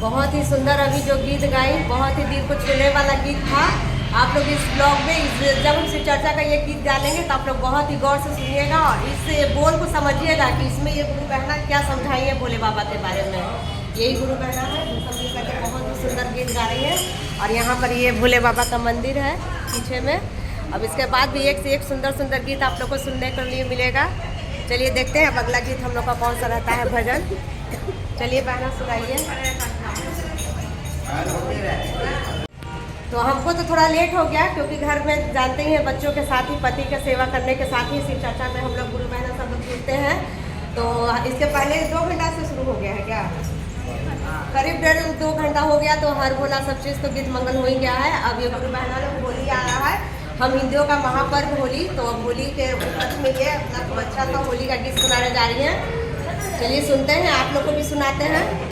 बहुत ही सुंदर अभी जो गीत गाई, बहुत ही दिल को छूने वाला गीत था। आप लोग इस ब्लॉग में जब हम शिव चर्चा का ये गीत डालेंगे तो आप लोग बहुत ही गौर से सुनिएगा और इस बोल को समझिएगा कि इसमें ये गुरु बहना क्या समझाई है भोले बाबा के बारे में। यही गुरु बहना है जो सब मिल करके बहुत ही सुंदर गीत गा रही है। और यहाँ पर ये भोले बाबा का मंदिर है पीछे में। अब इसके बाद भी एक से एक सुंदर सुंदर गीत आप लोग को सुनने के लिए मिलेगा। चलिए देखते हैं अब अगला गीत हम लोग का कौन सा रहता है भजन। चलिए बहना सुनाइए। तो हमको तो थोड़ा लेट हो गया क्योंकि घर में जानते ही हैं बच्चों के साथ ही पति का सेवा करने के साथ ही शिव चर्चा में हम लोग गुरु बहना सब लोग जुड़ते हैं। तो इसके पहले 2 घंटा से शुरू हो गया है क्या, करीब 1.5-2 घंटा हो गया। तो हर भोला सब चीज़ तो गीत मंगल हो ही गया है। अब ये गुरु बहना लोग होली आ रहा है, हम हिंदुओं का महापर्व होली। तो अब होली के उपलक्ष्य में ये अपना अच्छा सा होली का गीत सुनाने जा रही हैं। चलिए सुनते हैं, आप लोग को भी सुनाते हैं।